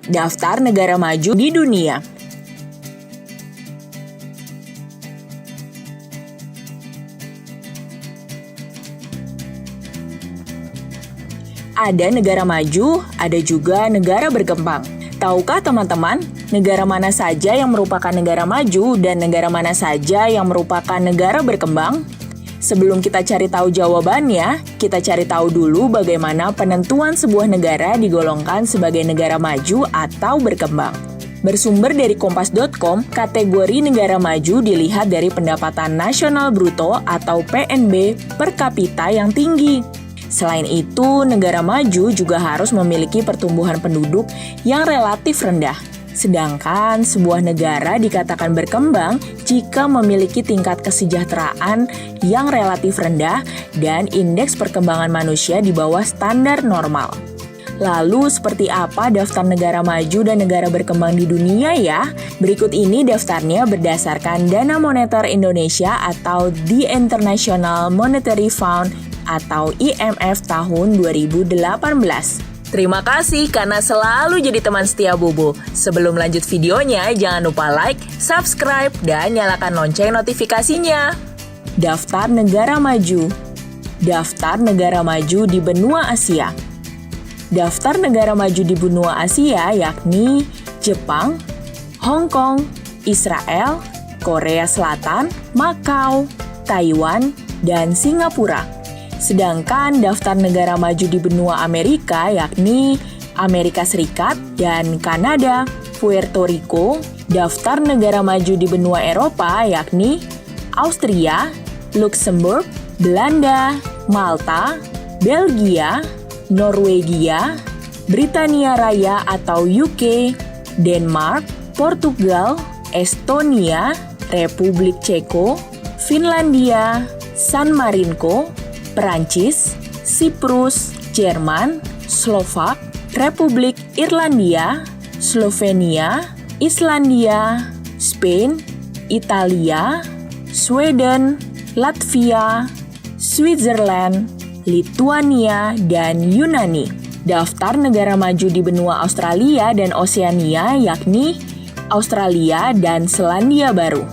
Daftar negara maju di dunia. Ada negara maju, ada juga negara berkembang. Tahukah teman-teman, negara mana saja yang merupakan negara maju dan negara mana saja yang merupakan negara berkembang? Sebelum kita cari tahu jawabannya, kita cari tahu dulu bagaimana penentuan sebuah negara digolongkan sebagai negara maju atau berkembang. Bersumber dari kompas.com, kategori negara maju dilihat dari pendapatan nasional bruto atau PNB per kapita yang tinggi. Selain itu, negara maju juga harus memiliki pertumbuhan penduduk yang relatif rendah. Sedangkan sebuah negara dikatakan berkembang jika memiliki tingkat kesejahteraan yang relatif rendah dan indeks perkembangan manusia di bawah standar normal. Lalu, seperti apa daftar negara maju dan negara berkembang di dunia ya? Berikut ini daftarnya berdasarkan Dana Moneter Indonesia atau The International Monetary Fund atau IMF tahun 2018. Terima kasih karena selalu jadi teman setia Bobo. Sebelum lanjut videonya, jangan lupa like, subscribe, dan nyalakan lonceng notifikasinya. Daftar negara maju. Daftar negara maju di benua Asia. Daftar negara maju di benua Asia yakni Jepang, Hong Kong, Israel, Korea Selatan, Makau, Taiwan, dan Singapura. Sedangkan daftar negara maju di benua Amerika yakni Amerika Serikat dan Kanada, Puerto Rico. Daftar negara maju di benua Eropa yakni Austria, Luxembourg, Belanda, Malta, Belgia, Norwegia, Britania Raya atau UK, Denmark, Portugal, Estonia, Republik Ceko, Finlandia, San Marino, Perancis, Siprus, Jerman, Slovak, Republik Irlandia, Slovenia, Islandia, Spain, Italia, Sweden, Latvia, Switzerland, Lithuania, dan Yunani. Daftar negara maju di benua Australia dan Oseania yakni Australia dan Selandia Baru.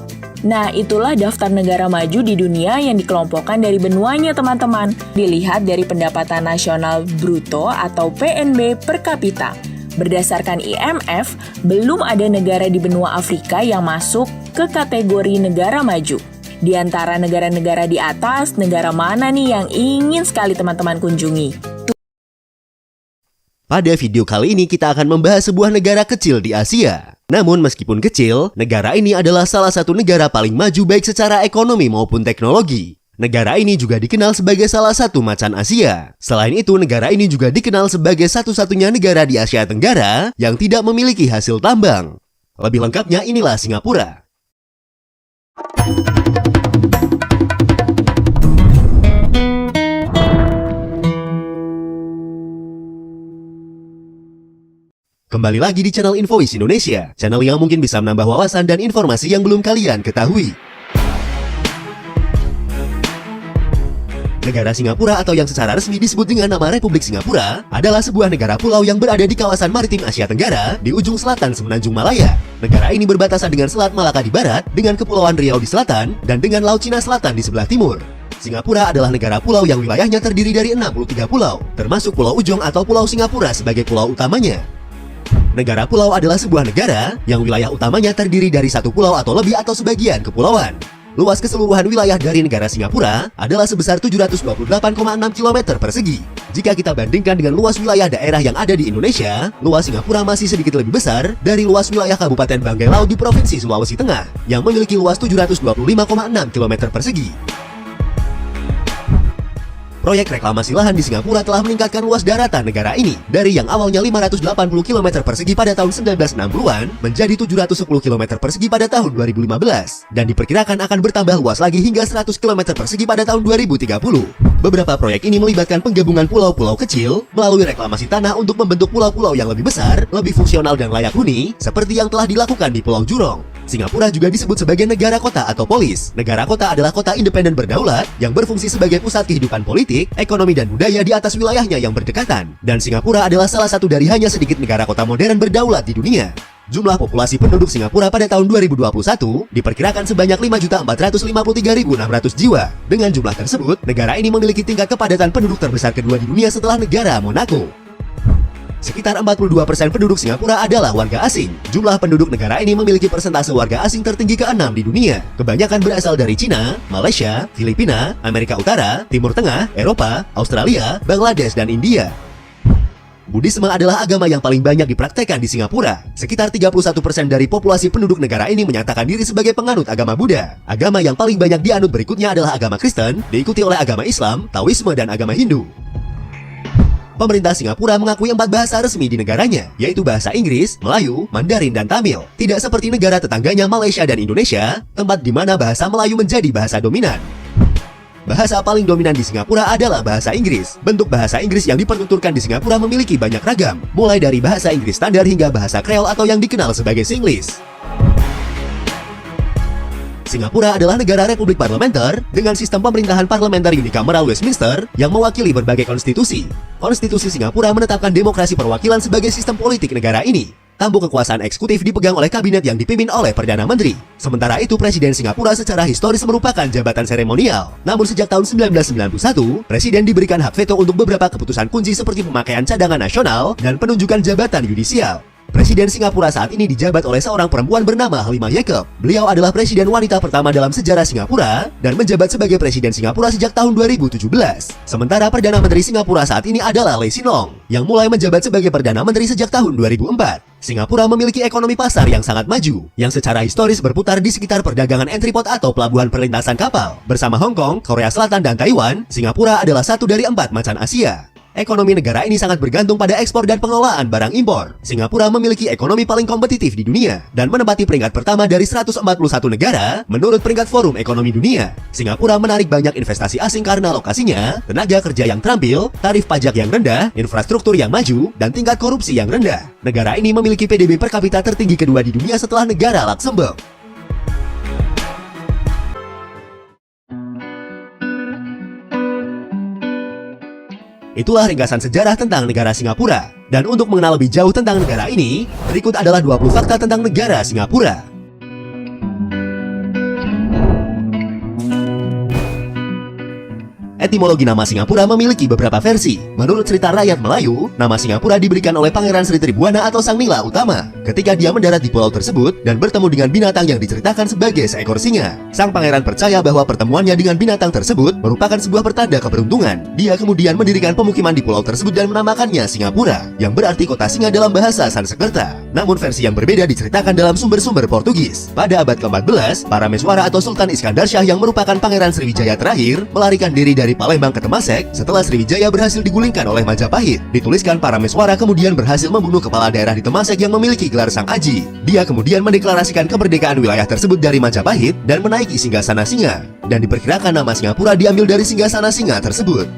Nah, itulah daftar negara maju di dunia yang dikelompokkan dari benuanya, teman-teman. Dilihat dari pendapatan nasional bruto atau PNB per kapita. Berdasarkan IMF, belum ada negara di benua Afrika yang masuk ke kategori negara maju. Di antara negara-negara di atas, negara mana nih yang ingin sekali teman-teman kunjungi? Pada video kali ini kita akan membahas sebuah negara kecil di Asia. Namun meskipun kecil, negara ini adalah salah satu negara paling maju baik secara ekonomi maupun teknologi. Negara ini juga dikenal sebagai salah satu macan Asia. Selain itu, negara ini juga dikenal sebagai satu-satunya negara di Asia Tenggara yang tidak memiliki hasil tambang. Lebih lengkapnya inilah Singapura. Kembali lagi di channel Infois Indonesia, channel yang mungkin bisa menambah wawasan dan informasi yang belum kalian ketahui. Negara Singapura atau yang secara resmi disebut dengan nama Republik Singapura adalah sebuah negara pulau yang berada di kawasan maritim Asia Tenggara di ujung selatan Semenanjung Malaya. Negara ini berbatasan dengan Selat Malaka di barat, dengan Kepulauan Riau di selatan, dan dengan Laut Cina Selatan di sebelah timur. Singapura adalah negara pulau yang wilayahnya terdiri dari 63 pulau, termasuk Pulau Ujong atau Pulau Singapura sebagai pulau utamanya. Negara pulau adalah sebuah negara yang wilayah utamanya terdiri dari satu pulau atau lebih atau sebagian kepulauan. Luas keseluruhan wilayah dari negara Singapura adalah sebesar 728,6 km persegi. Jika kita bandingkan dengan luas wilayah daerah yang ada di Indonesia, luas Singapura masih sedikit lebih besar dari luas wilayah Kabupaten Banggai Laut di Provinsi Sulawesi Tengah, yang memiliki luas 725,6 km persegi. Proyek reklamasi lahan di Singapura telah meningkatkan luas daratan negara ini dari yang awalnya 580 km persegi pada tahun 1960-an menjadi 710 km persegi pada tahun 2015 dan diperkirakan akan bertambah luas lagi hingga 100 km persegi pada tahun 2030. Beberapa proyek ini melibatkan penggabungan pulau-pulau kecil melalui reklamasi tanah untuk membentuk pulau-pulau yang lebih besar, lebih fungsional dan layak huni seperti yang telah dilakukan di Pulau Jurong. Singapura juga disebut sebagai negara kota atau polis. Negara kota adalah kota independen berdaulat yang berfungsi sebagai pusat kehidupan politik, ekonomi, dan budaya di atas wilayahnya yang berdekatan. Dan Singapura adalah salah satu dari hanya sedikit negara kota modern berdaulat di dunia. Jumlah populasi penduduk Singapura pada tahun 2021 diperkirakan sebanyak 5.453.600 jiwa. Dengan jumlah tersebut, negara ini memiliki tingkat kepadatan penduduk terbesar kedua di dunia setelah negara Monaco. Sekitar 42% penduduk Singapura adalah warga asing. Jumlah penduduk negara ini memiliki persentase warga asing tertinggi ke-6 di dunia. Kebanyakan berasal dari Cina, Malaysia, Filipina, Amerika Utara, Timur Tengah, Eropa, Australia, Bangladesh, dan India. Buddhisme adalah agama yang paling banyak dipraktekkan di Singapura. Sekitar 31% dari populasi penduduk negara ini menyatakan diri sebagai penganut agama Buddha. Agama yang paling banyak dianut berikutnya adalah agama Kristen, diikuti oleh agama Islam, Taoisme, dan agama Hindu. Pemerintah Singapura mengakui 4 bahasa resmi di negaranya, yaitu bahasa Inggris, Melayu, Mandarin, dan Tamil. Tidak seperti negara tetangganya Malaysia dan Indonesia, tempat di mana bahasa Melayu menjadi bahasa dominan. Bahasa paling dominan di Singapura adalah bahasa Inggris. Bentuk bahasa Inggris yang dipertuturkan di Singapura memiliki banyak ragam, mulai dari bahasa Inggris standar hingga bahasa Kreol atau yang dikenal sebagai Singlish. Singapura adalah negara republik parlementer dengan sistem pemerintahan parlementer unikameral Westminster yang mewakili berbagai konstitusi. Konstitusi Singapura menetapkan demokrasi perwakilan sebagai sistem politik negara ini. Tampuk kekuasaan eksekutif dipegang oleh kabinet yang dipimpin oleh Perdana Menteri. Sementara itu, Presiden Singapura secara historis merupakan jabatan seremonial. Namun sejak tahun 1991, Presiden diberikan hak veto untuk beberapa keputusan kunci seperti pemakaian cadangan nasional dan penunjukan jabatan yudisial. Presiden Singapura saat ini dijabat oleh seorang perempuan bernama Halimah Yacob. Beliau adalah presiden wanita pertama dalam sejarah Singapura dan menjabat sebagai presiden Singapura sejak tahun 2017. Sementara Perdana Menteri Singapura saat ini adalah Lee Hsien Loong yang mulai menjabat sebagai Perdana Menteri sejak tahun 2004. Singapura memiliki ekonomi pasar yang sangat maju, yang secara historis berputar di sekitar perdagangan entrepot atau pelabuhan perlintasan kapal. Bersama Hong Kong, Korea Selatan, dan Taiwan, Singapura adalah satu dari 4 macan Asia. Ekonomi negara ini sangat bergantung pada ekspor dan pengelolaan barang impor. Singapura memiliki ekonomi paling kompetitif di dunia dan menempati peringkat pertama dari 141 negara menurut peringkat Forum Ekonomi Dunia. Singapura menarik banyak investasi asing karena lokasinya, tenaga kerja yang terampil, tarif pajak yang rendah, infrastruktur yang maju, dan tingkat korupsi yang rendah. Negara ini memiliki PDB per kapita tertinggi kedua di dunia setelah negara Luxembourg. Itulah ringkasan sejarah tentang negara Singapura. Dan untuk mengenal lebih jauh tentang negara ini, berikut adalah 20 fakta tentang negara Singapura. Etimologi nama Singapura memiliki beberapa versi. Menurut cerita rakyat Melayu, nama Singapura diberikan oleh Pangeran Sri Tribuana atau Sang Nila Utama ketika dia mendarat di pulau tersebut dan bertemu dengan binatang yang diceritakan sebagai seekor singa. Sang pangeran percaya bahwa pertemuannya dengan binatang tersebut merupakan sebuah pertanda keberuntungan. Dia kemudian mendirikan pemukiman di pulau tersebut dan menamakannya Singapura, yang berarti kota singa dalam bahasa Sanskerta. Namun versi yang berbeda diceritakan dalam sumber-sumber Portugis. Pada abad ke-14, para Meswara atau Sultan Iskandar Shah yang merupakan Pangeran Sriwijaya terakhir melarikan diri dari Palembang ke Temasek setelah Sriwijaya berhasil digulingkan oleh Majapahit. Dituliskan para Meswara kemudian berhasil membunuh kepala daerah di Temasek yang memiliki gelar Sang Aji. Dia kemudian mendeklarasikan kemerdekaan wilayah tersebut dari Majapahit dan menaiki singgasana singa. Dan diperkirakan nama Singapura diambil dari singgasana singa tersebut.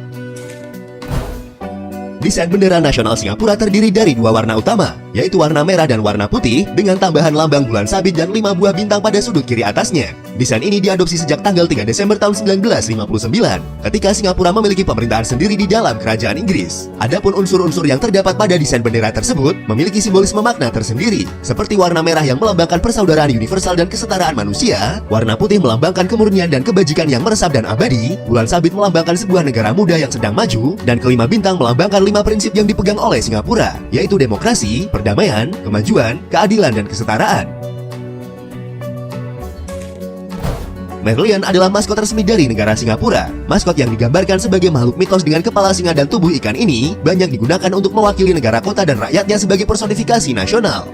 Desain bendera nasional Singapura terdiri dari 2 warna utama, yaitu warna merah dan warna putih dengan tambahan lambang bulan sabit dan 5 buah bintang pada sudut kiri atasnya. Desain ini diadopsi sejak tanggal 3 Desember tahun 1959, ketika Singapura memiliki pemerintahan sendiri di dalam kerajaan Inggris. Adapun unsur-unsur yang terdapat pada desain bendera tersebut memiliki simbolisme makna tersendiri, seperti warna merah yang melambangkan persaudaraan universal dan kesetaraan manusia, warna putih melambangkan kemurnian dan kebajikan yang meresap dan abadi, bulan sabit melambangkan sebuah negara muda yang sedang maju, dan kelima bintang melambangkan 5 prinsip yang dipegang oleh Singapura, yaitu demokrasi, perdamaian, kemajuan, keadilan, dan kesetaraan. Merlion adalah maskot resmi dari negara Singapura. Maskot yang digambarkan sebagai makhluk mitos dengan kepala singa dan tubuh ikan ini banyak digunakan untuk mewakili negara kota dan rakyatnya sebagai personifikasi nasional.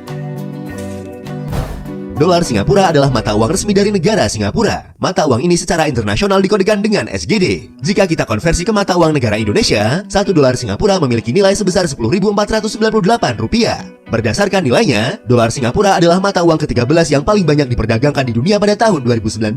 Dolar Singapura adalah mata uang resmi dari negara Singapura. Mata uang ini secara internasional dikodekan dengan SGD. Jika kita konversi ke mata uang negara Indonesia, 1 dolar Singapura memiliki nilai sebesar Rp10.498. Berdasarkan nilainya, dolar Singapura adalah mata uang ke-13 yang paling banyak diperdagangkan di dunia pada tahun 2019.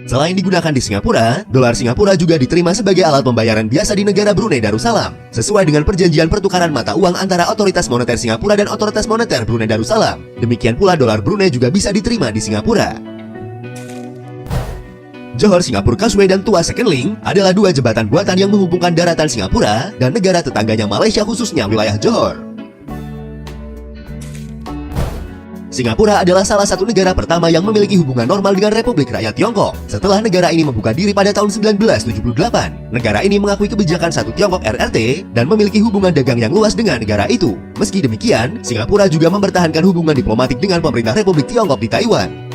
Selain digunakan di Singapura, dolar Singapura juga diterima sebagai alat pembayaran biasa di negara Brunei Darussalam, sesuai dengan perjanjian pertukaran mata uang antara Otoritas Moneter Singapura dan Otoritas Moneter Brunei Darussalam. Demikian pula dolar Brunei juga bisa diterima di Singapura. Johor Singapore Causeway dan Tuas Second Link adalah dua jembatan buatan yang menghubungkan daratan Singapura dan negara tetangganya Malaysia, khususnya wilayah Johor. Singapura adalah salah satu negara pertama yang memiliki hubungan normal dengan Republik Rakyat Tiongkok setelah negara ini membuka diri pada tahun 1978. Negara ini mengakui kebijakan Satu Tiongkok RRT dan memiliki hubungan dagang yang luas dengan negara itu. Meski demikian, Singapura juga mempertahankan hubungan diplomatik dengan pemerintah Republik Tiongkok di Taiwan.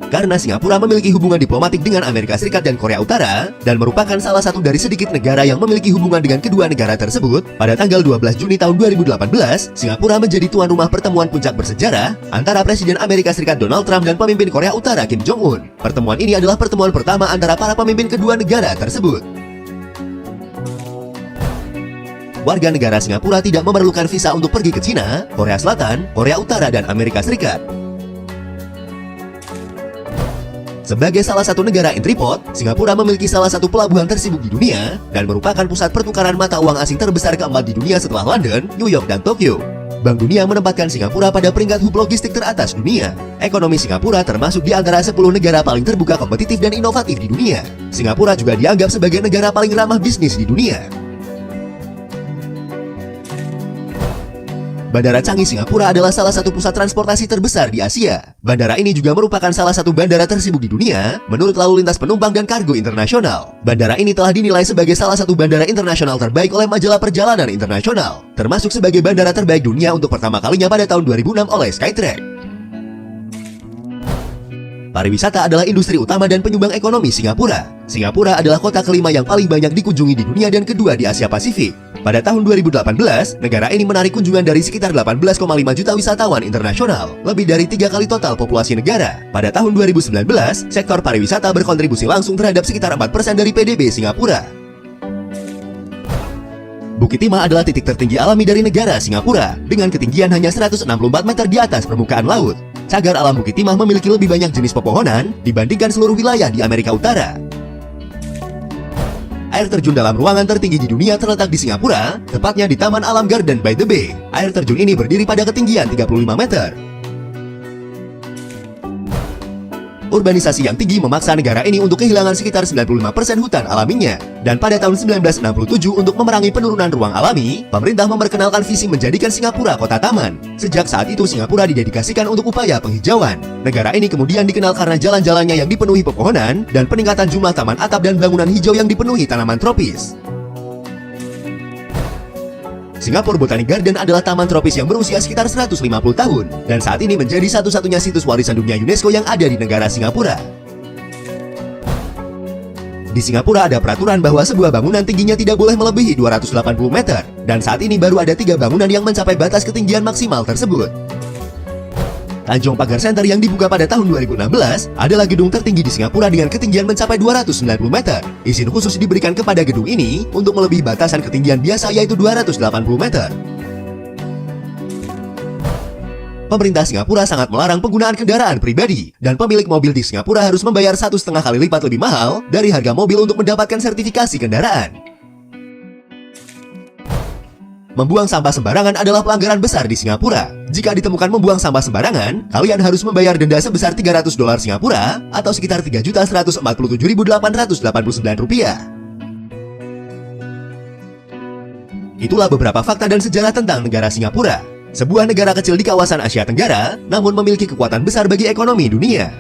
Karena Singapura memiliki hubungan diplomatik dengan Amerika Serikat dan Korea Utara, dan merupakan salah satu dari sedikit negara yang memiliki hubungan dengan kedua negara tersebut, pada tanggal 12 Juni tahun 2018, Singapura menjadi tuan rumah pertemuan puncak bersejarah antara Presiden Amerika Serikat Donald Trump dan pemimpin Korea Utara Kim Jong-un. Pertemuan ini adalah pertemuan pertama antara para pemimpin kedua negara tersebut. Warga negara Singapura tidak memerlukan visa untuk pergi ke Cina, Korea Selatan, Korea Utara, dan Amerika Serikat. Sebagai salah satu negara entry port, Singapura memiliki salah satu pelabuhan tersibuk di dunia dan merupakan pusat pertukaran mata uang asing terbesar keempat di dunia setelah London, New York, dan Tokyo. Bank Dunia menempatkan Singapura pada peringkat hub logistik teratas dunia. Ekonomi Singapura termasuk di antara 10 negara paling terbuka, kompetitif, dan inovatif di dunia. Singapura juga dianggap sebagai negara paling ramah bisnis di dunia. Bandara Changi Singapura adalah salah satu pusat transportasi terbesar di Asia. Bandara ini juga merupakan salah satu bandara tersibuk di dunia menurut lalu lintas penumpang dan kargo internasional. Bandara ini telah dinilai sebagai salah satu bandara internasional terbaik oleh majalah perjalanan internasional, termasuk sebagai bandara terbaik dunia untuk pertama kalinya pada tahun 2006 oleh Skytrax. Pariwisata adalah industri utama dan penyumbang ekonomi Singapura. Singapura adalah kota kelima yang paling banyak dikunjungi di dunia dan kedua di Asia Pasifik. Pada tahun 2018, negara ini menarik kunjungan dari sekitar 18,5 juta wisatawan internasional, lebih dari 3 kali total populasi negara. Pada tahun 2019, sektor pariwisata berkontribusi langsung terhadap sekitar 4% dari PDB Singapura. Bukit Timah adalah titik tertinggi alami dari negara Singapura, dengan ketinggian hanya 164 meter di atas permukaan laut. Cagar alam Bukit Timah memiliki lebih banyak jenis pepohonan dibandingkan seluruh wilayah di Amerika Utara. Air terjun dalam ruangan tertinggi di dunia terletak di Singapura, tepatnya di Taman Alam Garden by the Bay. Air terjun ini berdiri pada ketinggian 35 meter. Urbanisasi yang tinggi memaksa negara ini untuk kehilangan sekitar 95% hutan alaminya. Dan pada tahun 1967, untuk memerangi penurunan ruang alami, pemerintah memperkenalkan visi menjadikan Singapura kota taman. Sejak saat itu, Singapura didedikasikan untuk upaya penghijauan. Negara ini kemudian dikenal karena jalan-jalannya yang dipenuhi pepohonan dan peningkatan jumlah taman atap dan bangunan hijau yang dipenuhi tanaman tropis. Singapore Botanic Garden adalah taman tropis yang berusia sekitar 150 tahun dan saat ini menjadi satu-satunya situs warisan dunia UNESCO yang ada di negara Singapura. Di Singapura ada peraturan bahwa sebuah bangunan tingginya tidak boleh melebihi 280 meter dan saat ini baru ada 3 bangunan yang mencapai batas ketinggian maksimal tersebut. Tanjong Pagar Center yang dibuka pada tahun 2016 adalah gedung tertinggi di Singapura dengan ketinggian mencapai 290 meter. Izin khusus diberikan kepada gedung ini untuk melebihi batasan ketinggian biasa yaitu 280 meter. Pemerintah Singapura sangat melarang penggunaan kendaraan pribadi dan pemilik mobil di Singapura harus membayar 1,5 kali lipat lebih mahal dari harga mobil untuk mendapatkan sertifikasi kendaraan. Membuang sampah sembarangan adalah pelanggaran besar di Singapura. Jika ditemukan membuang sampah sembarangan, kalian harus membayar denda sebesar $300 Singapura atau sekitar Rp347.889. Itulah beberapa fakta dan sejarah tentang negara Singapura. Sebuah negara kecil di kawasan Asia Tenggara, namun memiliki kekuatan besar bagi ekonomi dunia.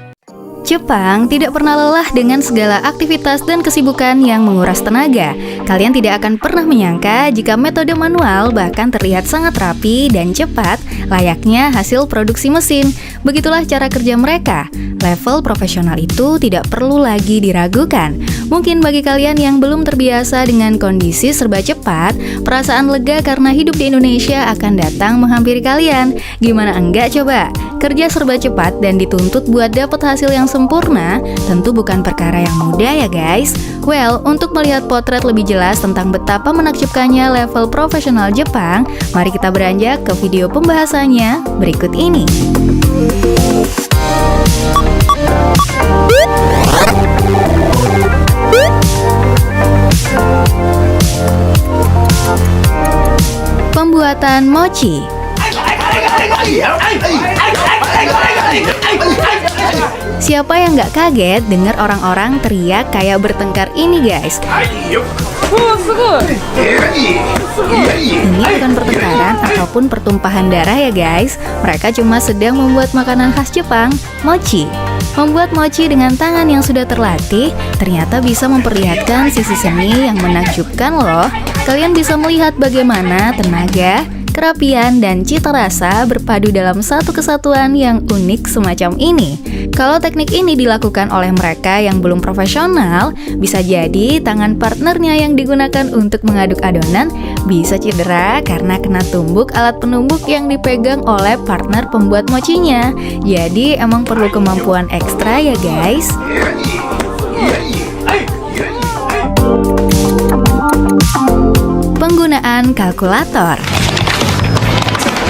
Jepang tidak pernah lelah dengan segala aktivitas dan kesibukan yang menguras tenaga. Kalian tidak akan pernah menyangka jika metode manual bahkan terlihat sangat rapi dan cepat, layaknya hasil produksi mesin. Begitulah cara kerja mereka. Level profesional itu tidak perlu lagi diragukan. Mungkin bagi kalian yang belum terbiasa dengan kondisi serba cepat, perasaan lega karena hidup di Indonesia akan datang menghampiri kalian. Gimana enggak coba? Kerja serba cepat dan dituntut buat dapat hasil yang sempurna tentu bukan perkara yang mudah ya guys. Well, untuk melihat potret lebih jelas tentang betapa menakjubkannya level profesional Jepang, mari kita beranjak ke video pembahasannya berikut ini. Pembuatan mochi. Siapa yang nggak kaget dengar orang-orang teriak kayak bertengkar ini guys? Ini bukan pertengkaran ataupun pertumpahan darah ya guys. Mereka cuma sedang membuat makanan khas Jepang, mochi. Membuat mochi dengan tangan yang sudah terlatih ternyata bisa memperlihatkan sisi seni yang menakjubkan loh. Kalian bisa melihat bagaimana tenaga, kerapian, dan cita rasa berpadu dalam satu kesatuan yang unik semacam ini. Kalau teknik ini dilakukan oleh mereka yang belum profesional, bisa jadi tangan partnernya yang digunakan untuk mengaduk adonan bisa cedera karena kena tumbuk alat penumbuk yang dipegang oleh partner pembuat mochinya. Jadi emang perlu kemampuan ekstra ya guys. Penggunaan kalkulator.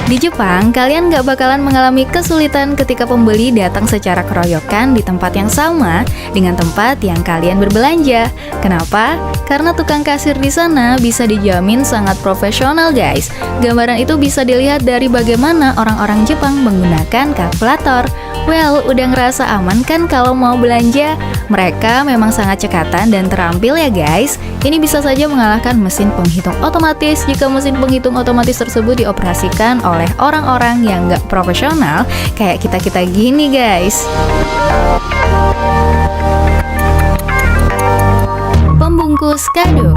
Di Jepang, kalian nggak bakalan mengalami kesulitan ketika pembeli datang secara keroyokan di tempat yang sama dengan tempat yang kalian berbelanja. Kenapa? Karena tukang kasir di sana bisa dijamin sangat profesional guys. Gambaran itu bisa dilihat dari bagaimana orang-orang Jepang menggunakan kalkulator. Well, udah ngerasa aman kan kalau mau belanja? Mereka memang sangat cekatan dan terampil ya guys. Ini bisa saja mengalahkan mesin penghitung otomatis jika mesin penghitung otomatis tersebut dioperasikan oleh orang-orang yang nggak profesional kayak kita-kita gini guys. Pembungkus kado.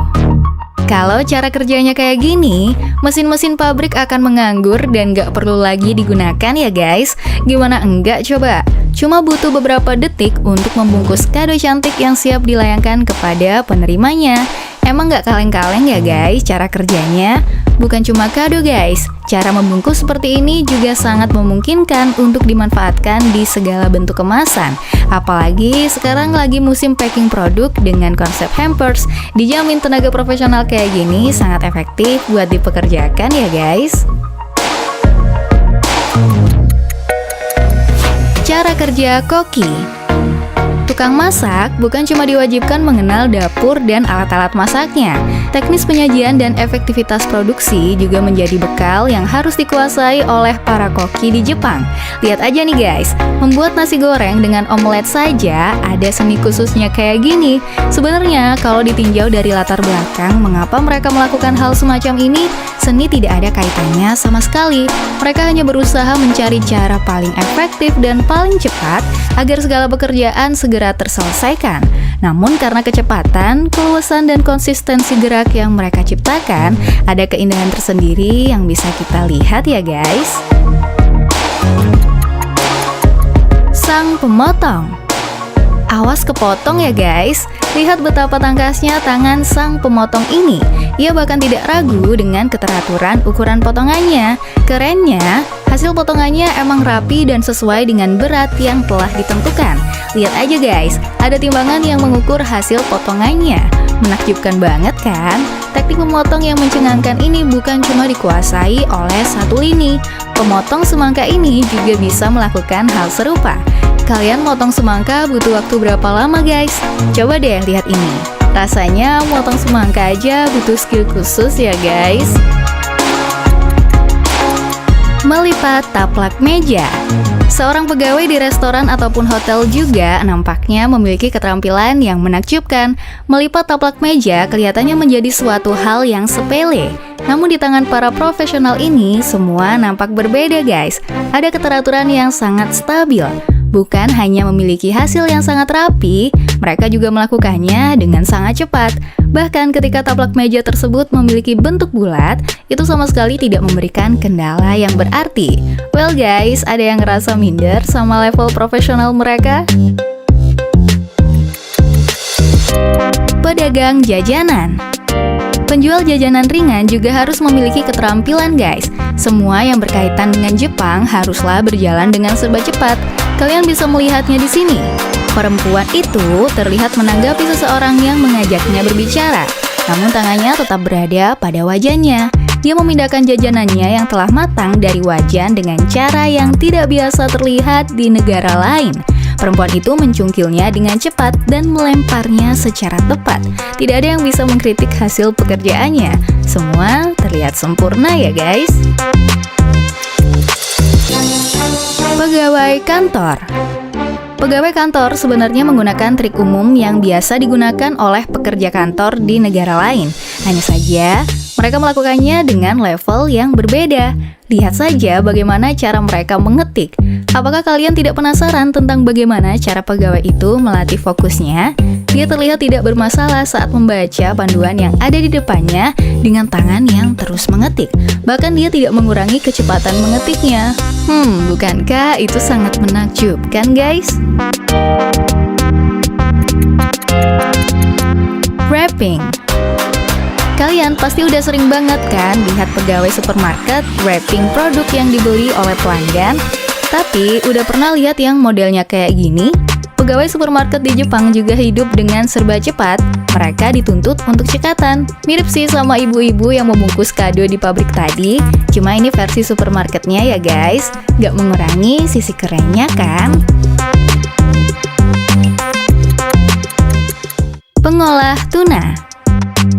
Kalau cara kerjanya kayak gini, mesin-mesin pabrik akan menganggur dan nggak perlu lagi digunakan ya guys. Gimana enggak coba? Cuma butuh beberapa detik untuk membungkus kado cantik yang siap dilayangkan kepada penerimanya. Emang nggak kaleng-kaleng ya guys cara kerjanya? Bukan cuma kado guys, cara membungkus seperti ini juga sangat memungkinkan untuk dimanfaatkan di segala bentuk kemasan. Apalagi sekarang lagi musim packing produk dengan konsep hampers. Dijamin tenaga profesional kayak gini sangat efektif buat dipekerjakan ya guys. Cara kerja koki. Tukang masak bukan cuma diwajibkan mengenal dapur dan alat-alat masaknya. Teknis penyajian dan efektivitas produksi juga menjadi bekal yang harus dikuasai oleh para koki di Jepang. Lihat aja nih guys, membuat nasi goreng dengan omelet saja ada seni khususnya kayak gini. Sebenarnya kalau ditinjau dari latar belakang mengapa mereka melakukan hal semacam ini, seni tidak ada kaitannya sama sekali. Mereka hanya berusaha mencari cara paling efektif dan paling cepat agar segala pekerjaan segera terselesaikan. Namun karena kecepatan, keluasan, dan konsistensi gerak yang mereka ciptakan, ada keindahan tersendiri yang bisa kita lihat ya guys. Sang pemotong. Awas kepotong ya guys. Lihat betapa tangkasnya tangan sang pemotong ini. Ia bahkan tidak ragu dengan keteraturan ukuran potongannya. Kerennya, hasil potongannya emang rapi dan sesuai dengan berat yang telah ditentukan. Lihat aja guys, ada timbangan yang mengukur hasil potongannya. Menakjubkan banget kan? Teknik memotong yang mencengangkan ini bukan cuma dikuasai oleh satu lini. Pemotong semangka ini juga bisa melakukan hal serupa. Kalian motong semangka butuh waktu berapa lama guys? Coba deh lihat ini. Rasanya motong semangka aja butuh skill khusus ya guys. Melipat taplak meja. Seorang pegawai di restoran ataupun hotel juga nampaknya memiliki keterampilan yang menakjubkan. Melipat taplak meja kelihatannya menjadi suatu hal yang sepele. Namun di tangan para profesional ini semua nampak berbeda guys. Ada keteraturan yang sangat stabil. Bukan hanya memiliki hasil yang sangat rapi, mereka juga melakukannya dengan sangat cepat. Bahkan ketika taplak meja tersebut memiliki bentuk bulat, itu sama sekali tidak memberikan kendala yang berarti. Well guys, ada yang ngerasa minder sama level profesional mereka? Pedagang jajanan. Penjual jajanan ringan juga harus memiliki keterampilan guys. Semua yang berkaitan dengan Jepang haruslah berjalan dengan serba cepat. Kalian bisa melihatnya di sini. Perempuan itu terlihat menanggapi seseorang yang mengajaknya berbicara, namun tangannya tetap berada pada wajannya. Dia memindahkan jajanannya yang telah matang dari wajan dengan cara yang tidak biasa terlihat di negara lain. Perempuan itu mencungkilnya dengan cepat dan melemparnya secara tepat. Tidak ada yang bisa mengkritik hasil pekerjaannya. Semua terlihat sempurna ya guys. Pegawai kantor. Pegawai kantor sebenarnya menggunakan trik umum yang biasa digunakan oleh pekerja kantor di negara lain. Hanya saja, mereka melakukannya dengan level yang berbeda. Lihat saja bagaimana cara mereka mengetik. Apakah kalian tidak penasaran tentang bagaimana cara pegawai itu melatih fokusnya? Dia terlihat tidak bermasalah saat membaca panduan yang ada di depannya dengan tangan yang terus mengetik. Bahkan dia tidak mengurangi kecepatan mengetiknya. Bukankah itu sangat menakjubkan, guys? Wrapping. Kalian pasti udah sering banget kan lihat pegawai supermarket wrapping produk yang dibeli oleh pelanggan. Tapi udah pernah lihat yang modelnya kayak gini? Pegawai supermarket di Jepang juga hidup dengan serba cepat. Mereka dituntut untuk cekatan. Mirip sih sama ibu-ibu yang membungkus kado di pabrik tadi. Cuma ini versi supermarketnya ya guys. Gak mengurangi sisi kerennya kan? Pengolah tuna.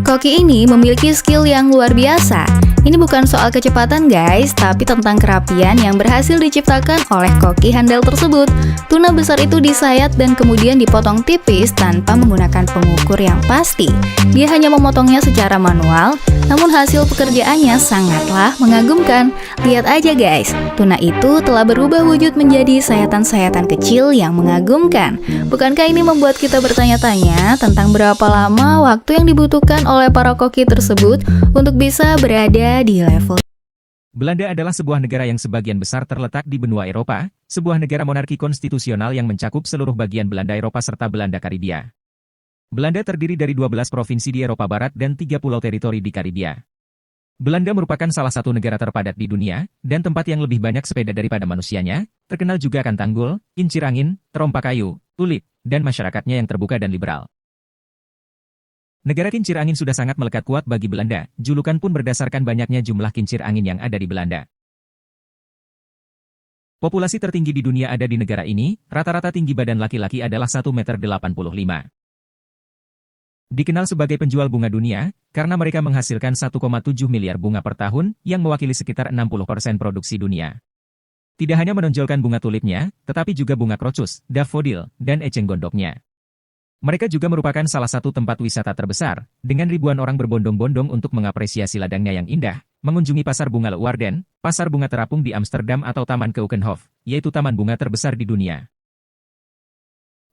Koki ini memiliki skill yang luar biasa. Ini bukan soal kecepatan guys, tapi tentang kerapian yang berhasil diciptakan oleh koki handal tersebut. Tuna besar itu disayat dan kemudian dipotong tipis tanpa menggunakan pengukur yang pasti. Dia hanya memotongnya secara manual, namun hasil pekerjaannya sangatlah mengagumkan. Lihat aja guys, tuna itu telah berubah wujud menjadi sayatan-sayatan kecil yang mengagumkan. Bukankah ini membuat kita bertanya-tanya tentang berapa lama waktu yang dibutuhkan oleh para koki tersebut untuk bisa berada di level. Belanda adalah sebuah negara yang sebagian besar terletak di benua Eropa, sebuah negara monarki konstitusional yang mencakup seluruh bagian Belanda Eropa serta Belanda Karibia. Belanda terdiri dari 12 provinsi di Eropa Barat dan 3 pulau teritori di Karibia. Belanda merupakan salah satu negara terpadat di dunia, dan tempat yang lebih banyak sepeda daripada manusianya, terkenal juga akan tanggul, kincir angin, terompa kayu, tulip, dan masyarakatnya yang terbuka dan liberal. Negara kincir angin sudah sangat melekat kuat bagi Belanda, julukan pun berdasarkan banyaknya jumlah kincir angin yang ada di Belanda. Populasi tertinggi di dunia ada di negara ini, rata-rata tinggi badan laki-laki adalah 1,85 meter. Dikenal sebagai penjual bunga dunia, karena mereka menghasilkan 1,7 miliar bunga per tahun, yang mewakili sekitar 60% produksi dunia. Tidak hanya menonjolkan bunga tulipnya, tetapi juga bunga krokus, dafodil, dan eceng gondoknya. Mereka juga merupakan salah satu tempat wisata terbesar, dengan ribuan orang berbondong-bondong untuk mengapresiasi ladangnya yang indah, mengunjungi pasar bunga Leeuwarden, pasar bunga terapung di Amsterdam atau Taman Keukenhof, yaitu taman bunga terbesar di dunia.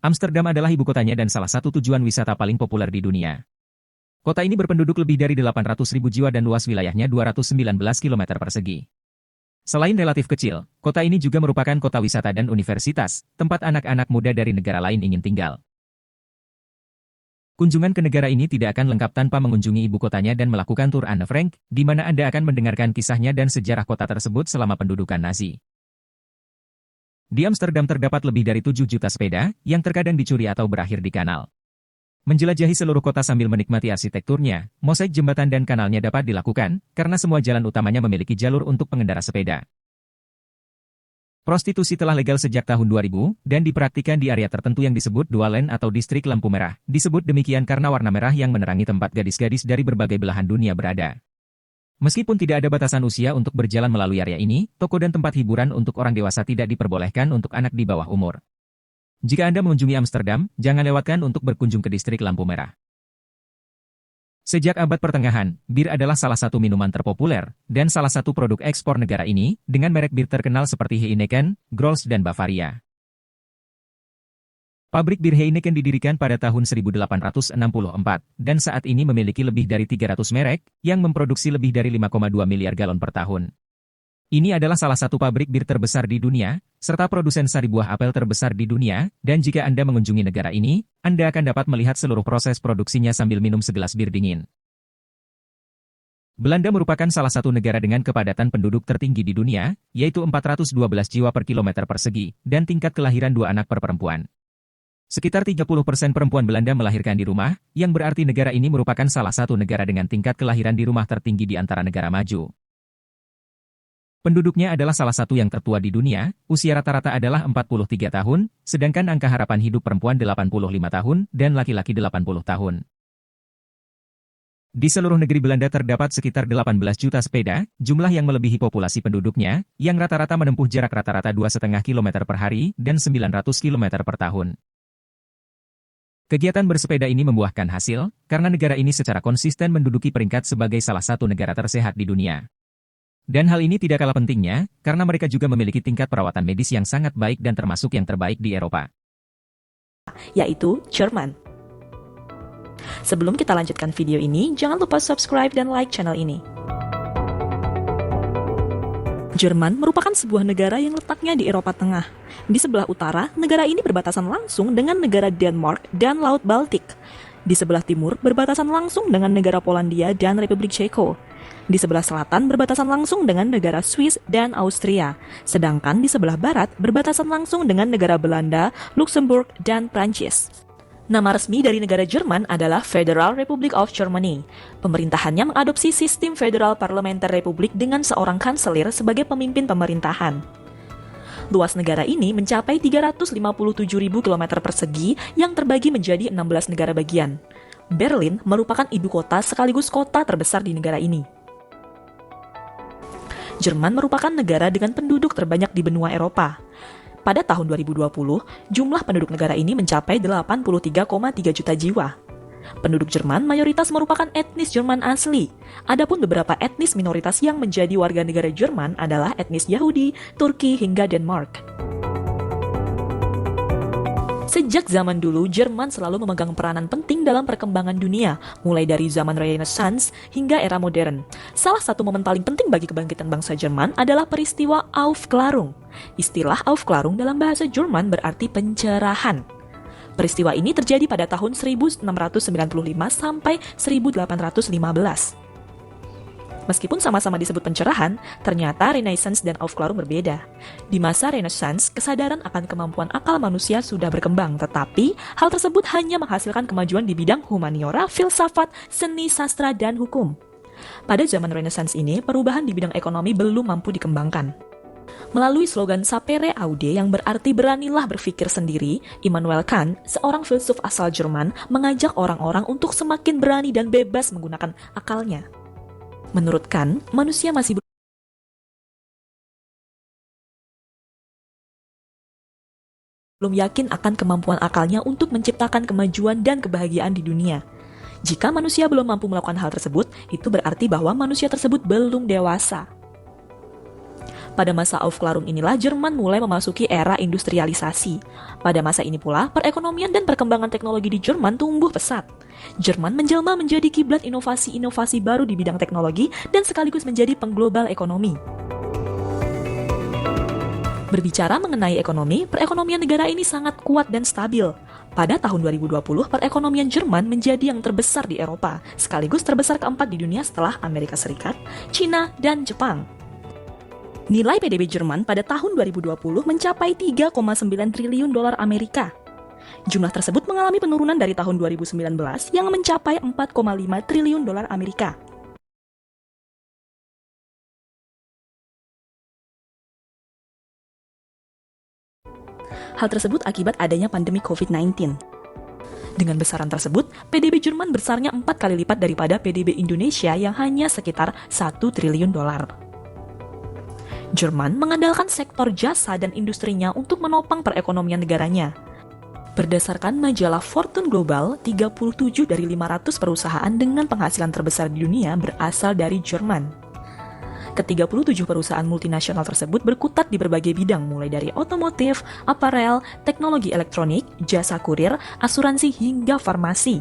Amsterdam adalah ibu kotanya dan salah satu tujuan wisata paling populer di dunia. Kota ini berpenduduk lebih dari 800.000 jiwa dan luas wilayahnya 219 km persegi. Selain relatif kecil, kota ini juga merupakan kota wisata dan universitas, tempat anak-anak muda dari negara lain ingin tinggal. Kunjungan ke negara ini tidak akan lengkap tanpa mengunjungi ibu kotanya dan melakukan tur Anne Frank, di mana Anda akan mendengarkan kisahnya dan sejarah kota tersebut selama pendudukan Nazi. Di Amsterdam terdapat lebih dari 7 juta sepeda, yang terkadang dicuri atau berakhir di kanal. Menjelajahi seluruh kota sambil menikmati arsitekturnya, mosaik jembatan dan kanalnya dapat dilakukan, karena semua jalan utamanya memiliki jalur untuk pengendara sepeda. Prostitusi telah legal sejak tahun 2000, dan dipraktikkan di area tertentu yang disebut Dualen atau distrik lampu merah. Disebut demikian karena warna merah yang menerangi tempat gadis-gadis dari berbagai belahan dunia berada. Meskipun tidak ada batasan usia untuk berjalan melalui area ini, toko dan tempat hiburan untuk orang dewasa tidak diperbolehkan untuk anak di bawah umur. Jika Anda mengunjungi Amsterdam, jangan lewatkan untuk berkunjung ke distrik lampu merah. Sejak abad pertengahan, bir adalah salah satu minuman terpopuler, dan salah satu produk ekspor negara ini, dengan merek bir terkenal seperti Heineken, Grolsch dan Bavaria. Pabrik bir Heineken didirikan pada tahun 1864, dan saat ini memiliki lebih dari 300 merek, yang memproduksi lebih dari 5,2 miliar galon per tahun. Ini adalah salah satu pabrik bir terbesar di dunia, serta produsen sari buah apel terbesar di dunia, dan jika Anda mengunjungi negara ini, Anda akan dapat melihat seluruh proses produksinya sambil minum segelas bir dingin. Belanda merupakan salah satu negara dengan kepadatan penduduk tertinggi di dunia, yaitu 412 jiwa per kilometer persegi, dan tingkat kelahiran 2 anak per perempuan. Sekitar 30% perempuan Belanda melahirkan di rumah, yang berarti negara ini merupakan salah satu negara dengan tingkat kelahiran di rumah tertinggi di antara negara maju. Penduduknya adalah salah satu yang tertua di dunia, usia rata-rata adalah 43 tahun, sedangkan angka harapan hidup perempuan 85 tahun dan laki-laki 80 tahun. Di seluruh negeri Belanda terdapat sekitar 18 juta sepeda, jumlah yang melebihi populasi penduduknya, yang rata-rata menempuh jarak rata-rata 2,5 km per hari dan 900 km per tahun. Kegiatan bersepeda ini membuahkan hasil, karena negara ini secara konsisten menduduki peringkat sebagai salah satu negara tersehat di dunia. Dan hal ini tidak kalah pentingnya, karena mereka juga memiliki tingkat perawatan medis yang sangat baik dan termasuk yang terbaik di Eropa, yaitu Jerman. Sebelum kita lanjutkan video ini, jangan lupa subscribe dan like channel ini. Jerman merupakan sebuah negara yang letaknya di Eropa Tengah. Di sebelah utara, negara ini berbatasan langsung dengan negara Denmark dan Laut Baltik. Di sebelah timur, berbatasan langsung dengan negara Polandia dan Republik Ceko. Di sebelah selatan berbatasan langsung dengan negara Swiss dan Austria. Sedangkan di sebelah barat berbatasan langsung dengan negara Belanda, Luxembourg, dan Prancis. Nama resmi dari negara Jerman adalah Federal Republic of Germany. Pemerintahannya mengadopsi sistem federal parlementer republik dengan seorang kanselir sebagai pemimpin pemerintahan. Luas negara ini mencapai 357.000 km persegi yang terbagi menjadi 16 negara bagian. Berlin merupakan ibu kota sekaligus kota terbesar di negara ini. Jerman merupakan negara dengan penduduk terbanyak di benua Eropa. Pada tahun 2020, jumlah penduduk negara ini mencapai 83,3 juta jiwa. Penduduk Jerman mayoritas merupakan etnis Jerman asli. Adapun beberapa etnis minoritas yang menjadi warga negara Jerman adalah etnis Yahudi, Turki, hingga Denmark. Sejak zaman dulu, Jerman selalu memegang peranan penting dalam perkembangan dunia, mulai dari zaman Renaissance hingga era modern. Salah satu momen paling penting bagi kebangkitan bangsa Jerman adalah peristiwa Aufklärung. Istilah Aufklärung dalam bahasa Jerman berarti pencerahan. Peristiwa ini terjadi pada tahun 1695 sampai 1815. Meskipun sama-sama disebut pencerahan, ternyata Renaissance dan Aufklärung berbeda. Di masa Renaissance, kesadaran akan kemampuan akal manusia sudah berkembang, tetapi hal tersebut hanya menghasilkan kemajuan di bidang humaniora, filsafat, seni, sastra, dan hukum. Pada zaman Renaissance ini, perubahan di bidang ekonomi belum mampu dikembangkan. Melalui slogan Sapere Aude yang berarti beranilah berpikir sendiri, Immanuel Kant, seorang filsuf asal Jerman, mengajak orang-orang untuk semakin berani dan bebas menggunakan akalnya. Menurut Kant, manusia masih belum yakin akan kemampuan akalnya untuk menciptakan kemajuan dan kebahagiaan di dunia. Jika manusia belum mampu melakukan hal tersebut, itu berarti bahwa manusia tersebut belum dewasa. Pada masa Aufklärung inilah Jerman mulai memasuki era industrialisasi. Pada masa ini pula, perekonomian dan perkembangan teknologi di Jerman tumbuh pesat. Jerman menjelma menjadi kiblat inovasi-inovasi baru di bidang teknologi dan sekaligus menjadi pengglobal ekonomi. Berbicara mengenai ekonomi, perekonomian negara ini sangat kuat dan stabil. Pada tahun 2020, perekonomian Jerman menjadi yang terbesar di Eropa, sekaligus terbesar keempat di dunia setelah Amerika Serikat, China, dan Jepang. Nilai PDB Jerman pada tahun 2020 mencapai 3,9 triliun dolar Amerika. Jumlah tersebut mengalami penurunan dari tahun 2019 yang mencapai 4,5 triliun dolar Amerika. Hal tersebut akibat adanya pandemi COVID-19. Dengan besaran tersebut, PDB Jerman besarnya 4 kali lipat daripada PDB Indonesia yang hanya sekitar 1 triliun dolar. Jerman mengandalkan sektor jasa dan industrinya untuk menopang perekonomian negaranya. Berdasarkan majalah Fortune Global, 37 dari 500 perusahaan dengan penghasilan terbesar di dunia berasal dari Jerman. Ke-37 perusahaan multinasional tersebut berkutat di berbagai bidang mulai dari otomotif, aparel, teknologi elektronik, jasa kurir, asuransi hingga farmasi.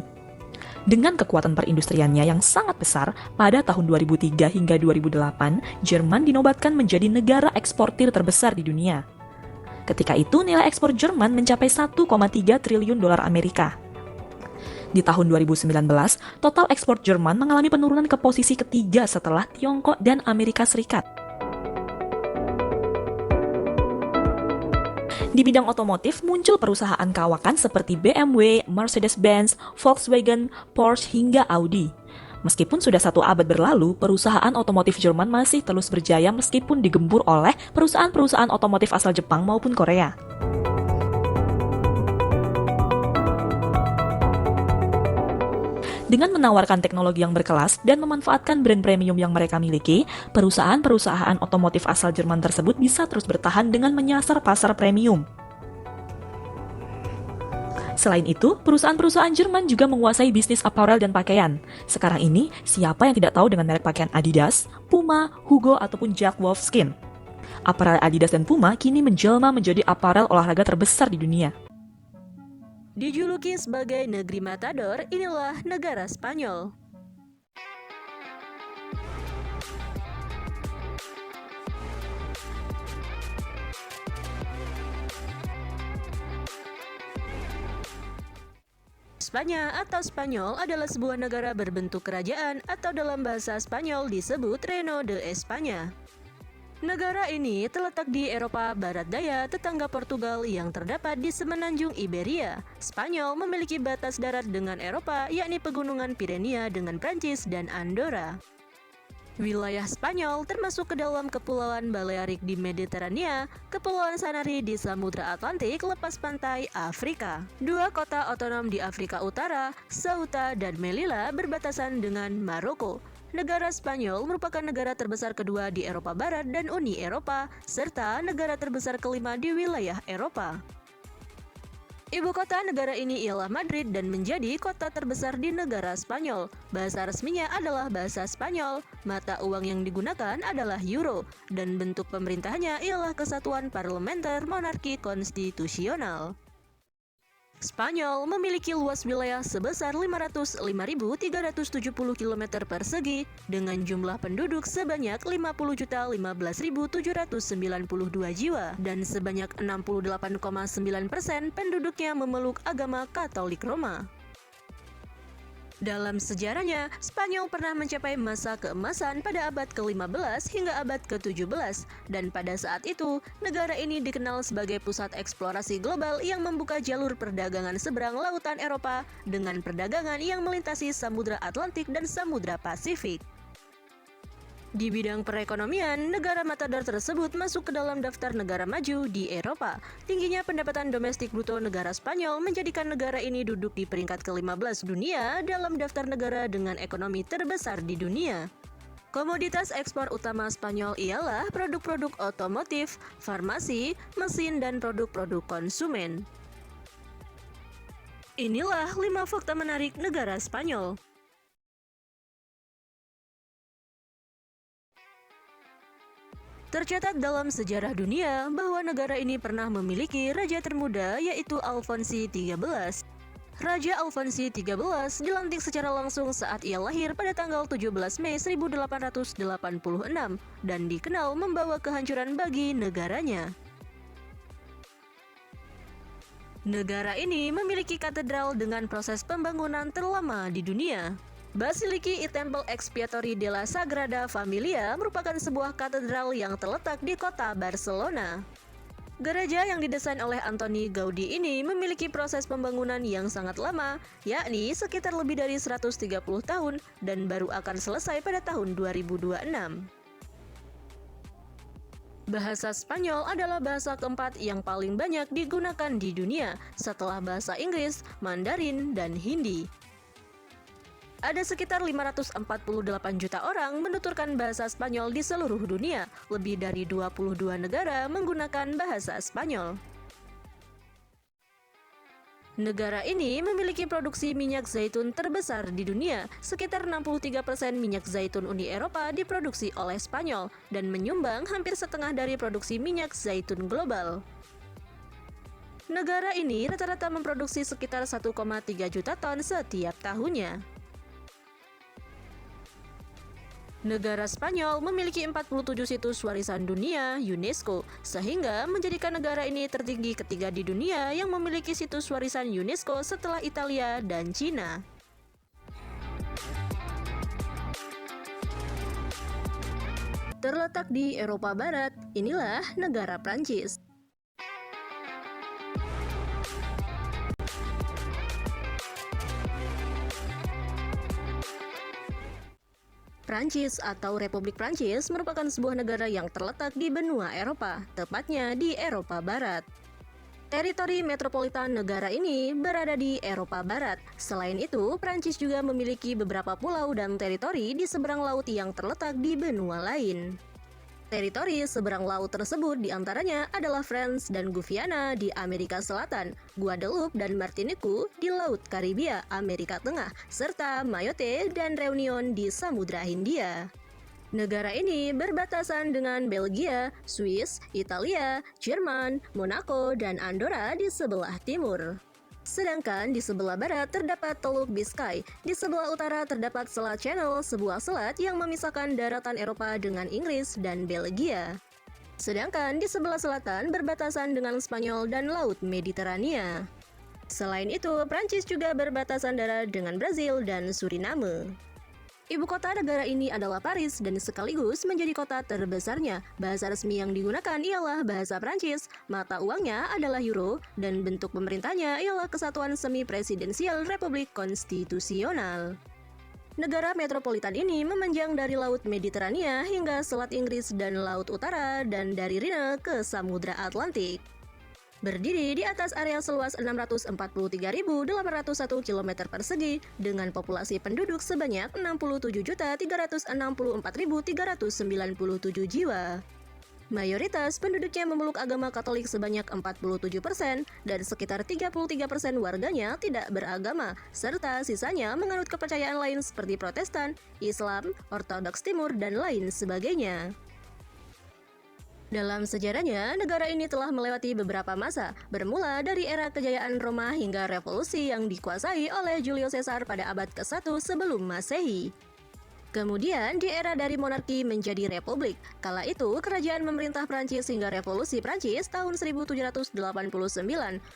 Dengan kekuatan perindustriannya yang sangat besar, pada tahun 2003 hingga 2008, Jerman dinobatkan menjadi negara eksportir terbesar di dunia. Ketika itu, nilai ekspor Jerman mencapai 1,3 triliun dolar Amerika. Di tahun 2019, total ekspor Jerman mengalami penurunan ke posisi ketiga setelah Tiongkok dan Amerika Serikat. Di bidang otomotif, muncul perusahaan kawakan seperti BMW, Mercedes-Benz, Volkswagen, Porsche, hingga Audi. Meskipun sudah 1 abad berlalu, perusahaan otomotif Jerman masih terus berjaya meskipun digempur oleh perusahaan-perusahaan otomotif asal Jepang maupun Korea. Dengan menawarkan teknologi yang berkelas dan memanfaatkan brand premium yang mereka miliki, perusahaan-perusahaan otomotif asal Jerman tersebut bisa terus bertahan dengan menyasar pasar premium. Selain itu, perusahaan-perusahaan Jerman juga menguasai bisnis apparel dan pakaian. Sekarang ini, siapa yang tidak tahu dengan merek pakaian Adidas, Puma, Hugo, ataupun Jack Wolfskin? Apparel Adidas dan Puma kini menjelma menjadi apparel olahraga terbesar di dunia. Dijuluki sebagai negeri matador, inilah negara Spanyol. Spanya atau Spanyol adalah sebuah negara berbentuk kerajaan atau dalam bahasa Spanyol disebut Reino de España. Negara ini terletak di Eropa Barat Daya, tetangga Portugal yang terdapat di semenanjung Iberia. Spanyol memiliki batas darat dengan Eropa, yakni pegunungan Pirenia dengan Prancis dan Andorra. Wilayah Spanyol termasuk ke dalam Kepulauan Balearik di Mediterania, Kepulauan Sanari di Samudra Atlantik lepas pantai Afrika. 2 kota otonom di Afrika Utara, Ceuta dan Melilla berbatasan dengan Maroko. Negara Spanyol merupakan negara terbesar kedua di Eropa Barat dan Uni Eropa, serta negara terbesar kelima di wilayah Eropa. Ibu kota negara ini ialah Madrid dan menjadi kota terbesar di negara Spanyol. Bahasa resminya adalah bahasa Spanyol, mata uang yang digunakan adalah euro, dan bentuk pemerintahannya ialah kesatuan parlementer monarki konstitusional. Spanyol memiliki luas wilayah sebesar 505.370 km persegi dengan jumlah penduduk sebanyak 50.015.792 jiwa dan sebanyak 68,9% penduduknya memeluk agama Katolik Roma. Dalam sejarahnya, Spanyol pernah mencapai masa keemasan pada abad ke-15 hingga abad ke-17, dan pada saat itu, negara ini dikenal sebagai pusat eksplorasi global yang membuka jalur perdagangan seberang lautan Eropa dengan perdagangan yang melintasi Samudra Atlantik dan Samudra Pasifik. Di bidang perekonomian, negara matador tersebut masuk ke dalam daftar negara maju di Eropa. Tingginya pendapatan domestik bruto negara Spanyol menjadikan negara ini duduk di peringkat ke-15 dunia dalam daftar negara dengan ekonomi terbesar di dunia. Komoditas ekspor utama Spanyol ialah produk-produk otomotif, farmasi, mesin, dan produk-produk konsumen. Inilah 5 fakta menarik negara Spanyol. Tercatat dalam sejarah dunia bahwa negara ini pernah memiliki raja termuda yaitu Alfonsi XIII. Raja Alfonsi XIII dilantik secara langsung saat ia lahir pada tanggal 17 Mei 1886 dan dikenal membawa kehancuran bagi negaranya. Negara ini memiliki katedral dengan proses pembangunan terlama di dunia. Basiliki i Tempel Expiatori della Sagrada Familia merupakan sebuah katedral yang terletak di kota Barcelona. Gereja yang didesain oleh Antoni Gaudi ini memiliki proses pembangunan yang sangat lama, yakni sekitar lebih dari 130 tahun dan baru akan selesai pada tahun 2026. Bahasa Spanyol adalah bahasa keempat yang paling banyak digunakan di dunia setelah bahasa Inggris, Mandarin, dan Hindi. Ada sekitar 548 juta orang menuturkan bahasa Spanyol di seluruh dunia. Lebih dari 22 negara menggunakan bahasa Spanyol. Negara ini memiliki produksi minyak zaitun terbesar di dunia. Sekitar 63% minyak zaitun Uni Eropa diproduksi oleh Spanyol dan menyumbang hampir setengah dari produksi minyak zaitun global. Negara ini rata-rata memproduksi sekitar 1,3 juta ton setiap tahunnya. Negara Spanyol memiliki 47 situs warisan dunia UNESCO, sehingga menjadikan negara ini tertinggi ketiga di dunia yang memiliki situs warisan UNESCO setelah Italia dan Cina. Terletak di Eropa Barat, inilah negara Prancis. Prancis atau Republik Prancis merupakan sebuah negara yang terletak di benua Eropa, tepatnya di Eropa Barat. Teritori metropolitan negara ini berada di Eropa Barat. Selain itu, Prancis juga memiliki beberapa pulau dan teritori di seberang laut yang terletak di benua lain. Teritori seberang laut tersebut diantaranya adalah France dan Guyana di Amerika Selatan, Guadeloupe dan Martinique di Laut Karibia, Amerika Tengah, serta Mayotte dan Reunion di Samudra Hindia. Negara ini berbatasan dengan Belgia, Swiss, Italia, Jerman, Monaco, dan Andorra di sebelah timur. Sedangkan di sebelah barat terdapat Teluk Biscay, di sebelah utara terdapat Selat Channel, sebuah selat yang memisahkan daratan Eropa dengan Inggris dan Belgia. Sedangkan di sebelah selatan berbatasan dengan Spanyol dan Laut Mediterania. Selain itu, Prancis juga berbatasan darat dengan Brazil dan Suriname. Ibu kota negara ini adalah Paris dan sekaligus menjadi kota terbesarnya. Bahasa resmi yang digunakan ialah bahasa Prancis, mata uangnya adalah euro, dan bentuk pemerintahnya ialah Kesatuan Semi-Presidensial Republik Konstitusional. Negara metropolitan ini memanjang dari Laut Mediterania hingga Selat Inggris dan Laut Utara dan dari Rhine ke Samudra Atlantik. Berdiri di atas area seluas 643.801 km persegi dengan populasi penduduk sebanyak 67.364.397 jiwa. Mayoritas penduduknya memeluk agama Katolik sebanyak 47% dan sekitar 33% warganya tidak beragama, serta sisanya menganut kepercayaan lain seperti Protestan, Islam, Ortodoks Timur, dan lain sebagainya. Dalam sejarahnya, negara ini telah melewati beberapa masa, bermula dari era kejayaan Roma hingga revolusi yang dikuasai oleh Julius Caesar pada abad ke-1 sebelum Masehi. Kemudian di era dari monarki menjadi republik. Kala itu, kerajaan memerintah Prancis hingga revolusi Prancis tahun 1789.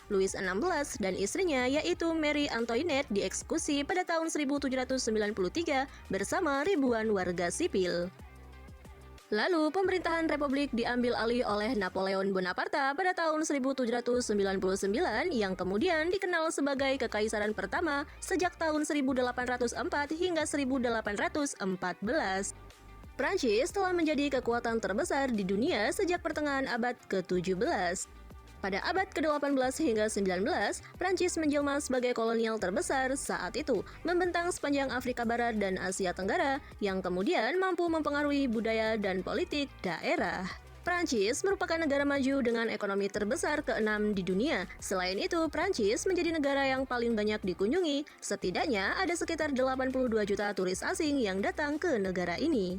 Louis XVI dan istrinya yaitu Marie Antoinette dieksekusi pada tahun 1793 bersama ribuan warga sipil. Lalu, pemerintahan republik diambil alih oleh Napoleon Bonaparte pada tahun 1799 yang kemudian dikenal sebagai Kekaisaran pertama sejak tahun 1804 hingga 1814. Prancis telah menjadi kekuatan terbesar di dunia sejak pertengahan abad ke-17. Pada abad ke-18 hingga 19, Prancis menjelma sebagai kolonial terbesar saat itu, membentang sepanjang Afrika Barat dan Asia Tenggara, yang kemudian mampu mempengaruhi budaya dan politik daerah. Prancis merupakan negara maju dengan ekonomi terbesar ke-6 di dunia. Selain itu, Prancis menjadi negara yang paling banyak dikunjungi. Setidaknya ada sekitar 82 juta turis asing yang datang ke negara ini.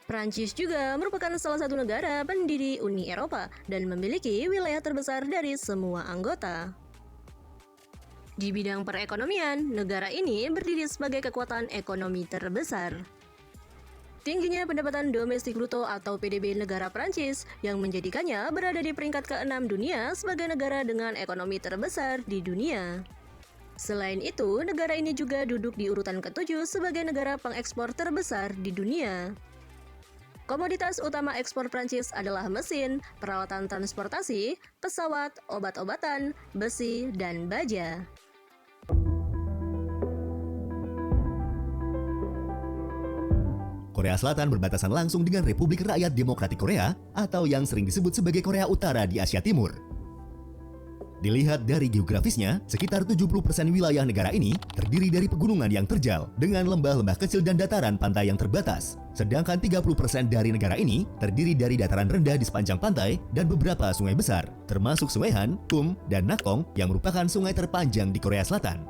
Prancis juga merupakan salah satu negara pendiri Uni Eropa dan memiliki wilayah terbesar dari semua anggota. Di bidang perekonomian, negara ini berdiri sebagai kekuatan ekonomi terbesar. Tingginya pendapatan domestik bruto atau PDB negara Prancis yang menjadikannya berada di peringkat ke-6 dunia sebagai negara dengan ekonomi terbesar di dunia. Selain itu, negara ini juga duduk di urutan ke-7 sebagai negara pengekspor terbesar di dunia. Komoditas utama ekspor Prancis adalah mesin, peralatan transportasi, pesawat, obat-obatan, besi, dan baja. Korea Selatan berbatasan langsung dengan Republik Rakyat Demokratik Korea atau yang sering disebut sebagai Korea Utara di Asia Timur. Dilihat dari geografisnya, sekitar 70% wilayah negara ini terdiri dari pegunungan yang terjal dengan lembah-lembah kecil dan dataran pantai yang terbatas. Sedangkan 30% dari negara ini terdiri dari dataran rendah di sepanjang pantai dan beberapa sungai besar, termasuk Sungai Han, Kum, dan Nakong yang merupakan sungai terpanjang di Korea Selatan.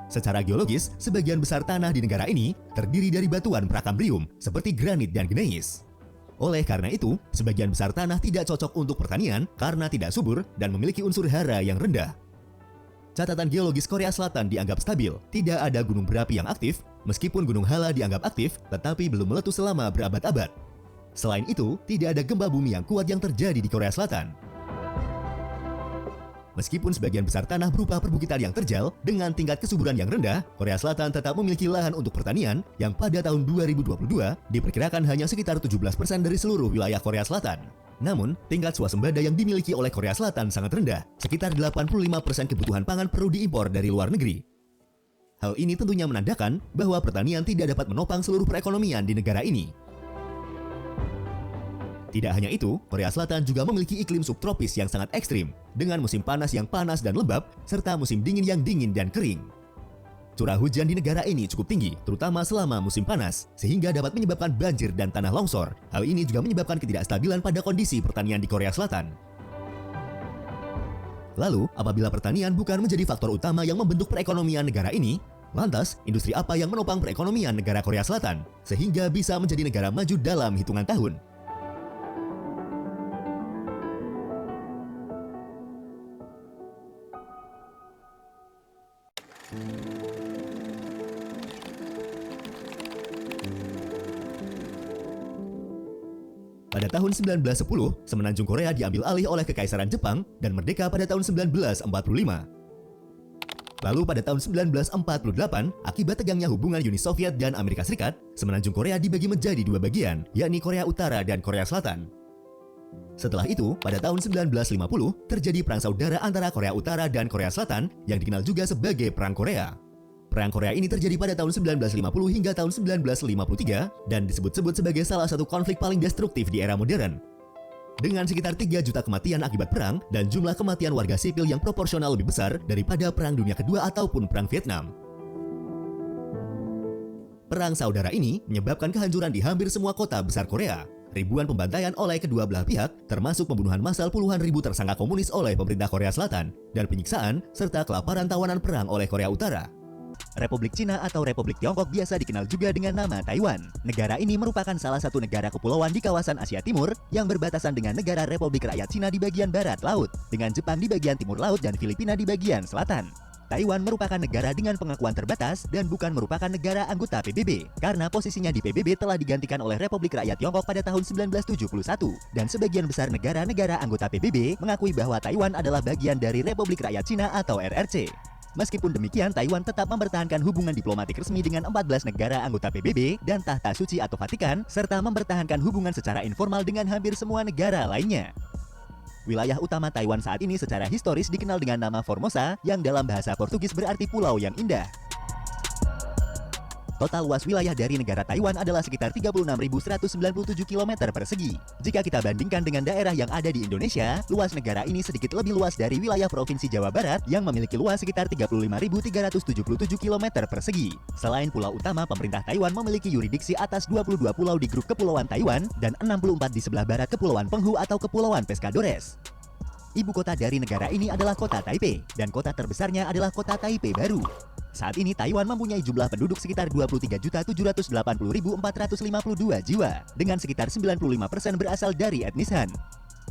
Secara geologis, sebagian besar tanah di negara ini terdiri dari batuan prakambrium seperti granit dan gneis. Oleh karena itu, sebagian besar tanah tidak cocok untuk pertanian karena tidak subur dan memiliki unsur hara yang rendah. Catatan geologis Korea Selatan dianggap stabil, tidak ada gunung berapi yang aktif, meskipun Gunung Halla dianggap aktif tetapi belum meletus selama berabad-abad. Selain itu, tidak ada gempa bumi yang kuat yang terjadi di Korea Selatan. Meskipun sebagian besar tanah berupa perbukitan yang terjal dengan tingkat kesuburan yang rendah, Korea Selatan tetap memiliki lahan untuk pertanian yang pada tahun 2022 diperkirakan hanya sekitar 17% dari seluruh wilayah Korea Selatan. Namun, tingkat swasembada yang dimiliki oleh Korea Selatan sangat rendah, sekitar 85% kebutuhan pangan perlu diimpor dari luar negeri. Hal ini tentunya menandakan bahwa pertanian tidak dapat menopang seluruh perekonomian di negara ini. Tidak hanya itu, Korea Selatan juga memiliki iklim subtropis yang sangat ekstrim, dengan musim panas yang panas dan lembab, serta musim dingin yang dingin dan kering. Curah hujan di negara ini cukup tinggi, terutama selama musim panas, sehingga dapat menyebabkan banjir dan tanah longsor. Hal ini juga menyebabkan ketidakstabilan pada kondisi pertanian di Korea Selatan. Lalu, apabila pertanian bukan menjadi faktor utama yang membentuk perekonomian negara ini, lantas, industri apa yang menopang perekonomian negara Korea Selatan, sehingga bisa menjadi negara maju dalam hitungan tahun? Pada tahun 1910, semenanjung Korea diambil alih oleh Kekaisaran Jepang dan merdeka pada tahun 1945. Lalu pada tahun 1948, akibat tegangnya hubungan Uni Soviet dan Amerika Serikat, semenanjung Korea dibagi menjadi dua bagian, yakni Korea Utara dan Korea Selatan. Setelah itu, pada tahun 1950, terjadi perang saudara antara Korea Utara dan Korea Selatan yang dikenal juga sebagai Perang Korea. Perang Korea ini terjadi pada tahun 1950 hingga tahun 1953 dan disebut-sebut sebagai salah satu konflik paling destruktif di era modern. Dengan sekitar 3 juta kematian akibat perang dan jumlah kematian warga sipil yang proporsional lebih besar daripada Perang Dunia Kedua ataupun Perang Vietnam. Perang saudara ini menyebabkan kehancuran di hampir semua kota besar Korea. Ribuan pembantaian oleh kedua belah pihak, termasuk pembunuhan massal puluhan ribu tersangka komunis oleh pemerintah Korea Selatan, dan penyiksaan serta kelaparan tawanan perang oleh Korea Utara. Republik Cina atau Republik Tiongkok biasa dikenal juga dengan nama Taiwan. Negara ini merupakan salah satu negara kepulauan di kawasan Asia Timur yang berbatasan dengan negara Republik Rakyat Cina di bagian barat laut, dengan Jepang di bagian timur laut dan Filipina di bagian selatan. Taiwan merupakan negara dengan pengakuan terbatas dan bukan merupakan negara anggota PBB, karena posisinya di PBB telah digantikan oleh Republik Rakyat Tiongkok pada tahun 1971, dan sebagian besar negara-negara anggota PBB mengakui bahwa Taiwan adalah bagian dari Republik Rakyat Cina atau RRC. Meskipun demikian, Taiwan tetap mempertahankan hubungan diplomatik resmi dengan 14 negara anggota PBB dan Tahta Suci atau Vatikan, serta mempertahankan hubungan secara informal dengan hampir semua negara lainnya. Wilayah utama Taiwan saat ini secara historis dikenal dengan nama Formosa, yang dalam bahasa Portugis berarti pulau yang indah. Total luas wilayah dari negara Taiwan adalah sekitar 36.197 km persegi. Jika kita bandingkan dengan daerah yang ada di Indonesia, luas negara ini sedikit lebih luas dari wilayah Provinsi Jawa Barat yang memiliki luas sekitar 35.377 km persegi. Selain pulau utama, pemerintah Taiwan memiliki yurisdiksi atas 22 pulau di grup Kepulauan Taiwan dan 64 di sebelah barat Kepulauan Penghu atau Kepulauan Pescadores. Ibu kota dari negara ini adalah kota Taipei, dan kota terbesarnya adalah kota Taipei Baru. Saat ini Taiwan mempunyai jumlah penduduk sekitar 23.780.452 jiwa, dengan sekitar 95% berasal dari etnis Han.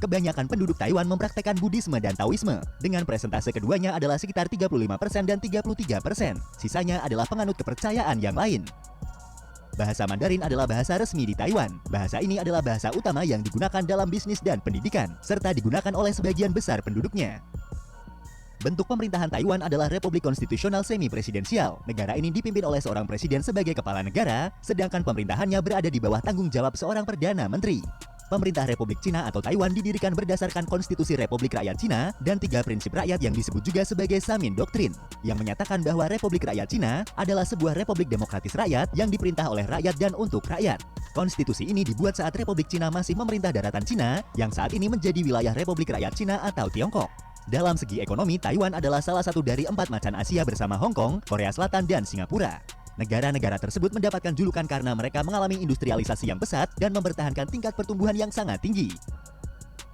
Kebanyakan penduduk Taiwan mempraktekkan Buddhisme dan Taoisme, dengan presentase keduanya adalah sekitar 35% dan 33%. Sisanya adalah penganut kepercayaan yang lain. Bahasa Mandarin adalah bahasa resmi di Taiwan. Bahasa ini adalah bahasa utama yang digunakan dalam bisnis dan pendidikan, serta digunakan oleh sebagian besar penduduknya. Bentuk pemerintahan Taiwan adalah Republik Konstitusional Semi-Presidensial. Negara ini dipimpin oleh seorang presiden sebagai kepala negara, sedangkan pemerintahannya berada di bawah tanggung jawab seorang Perdana Menteri. Pemerintah Republik Cina atau Taiwan didirikan berdasarkan Konstitusi Republik Rakyat Cina dan 3 prinsip rakyat yang disebut juga sebagai Samin Doktrin, yang menyatakan bahwa Republik Rakyat Cina adalah sebuah republik demokratis rakyat yang diperintah oleh rakyat dan untuk rakyat. Konstitusi ini dibuat saat Republik Cina masih memerintah daratan Cina, yang saat ini menjadi wilayah Republik Rakyat Cina atau Tiongkok. Dalam segi ekonomi, Taiwan adalah salah satu dari 4 macan Asia bersama Hong Kong, Korea Selatan, dan Singapura. Negara-negara tersebut mendapatkan julukan karena mereka mengalami industrialisasi yang pesat dan mempertahankan tingkat pertumbuhan yang sangat tinggi.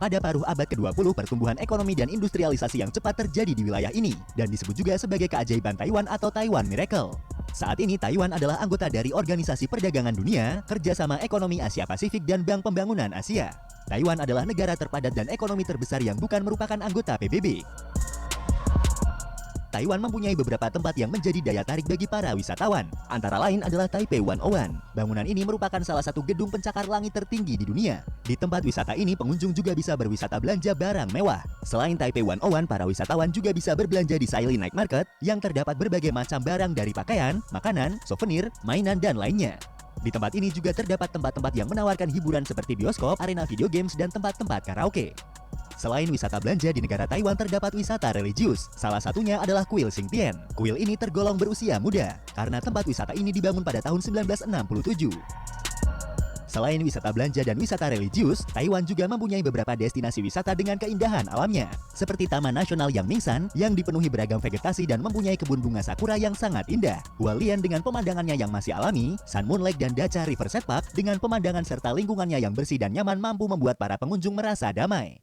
Pada paruh abad ke-20, pertumbuhan ekonomi dan industrialisasi yang cepat terjadi di wilayah ini, dan disebut juga sebagai keajaiban Taiwan atau Taiwan Miracle. Saat ini Taiwan adalah anggota dari Organisasi Perdagangan Dunia, Kerjasama Ekonomi Asia Pasifik, dan Bank Pembangunan Asia. Taiwan adalah negara terpadat dan ekonomi terbesar yang bukan merupakan anggota PBB. Taiwan mempunyai beberapa tempat yang menjadi daya tarik bagi para wisatawan. Antara lain adalah Taipei 101. Bangunan ini merupakan salah satu gedung pencakar langit tertinggi di dunia. Di tempat wisata ini, pengunjung juga bisa berwisata belanja barang mewah. Selain Taipei 101, para wisatawan juga bisa berbelanja di Saili Night Market yang terdapat berbagai macam barang dari pakaian, makanan, souvenir, mainan, dan lainnya. Di tempat ini juga terdapat tempat-tempat yang menawarkan hiburan seperti bioskop, arena video games, dan tempat-tempat karaoke. Selain wisata belanja di negara Taiwan terdapat wisata religius. Salah satunya adalah Kuil Xingtian. Kuil ini tergolong berusia muda karena tempat wisata ini dibangun pada tahun 1967. Selain wisata belanja dan wisata religius, Taiwan juga mempunyai beberapa destinasi wisata dengan keindahan alamnya, seperti Taman Nasional Yangmingshan yang dipenuhi beragam vegetasi dan mempunyai kebun bunga sakura yang sangat indah. Hualien dengan pemandangannya yang masih alami, Sun Moon Lake dan Dacha Riverside Park dengan pemandangan serta lingkungannya yang bersih dan nyaman mampu membuat para pengunjung merasa damai.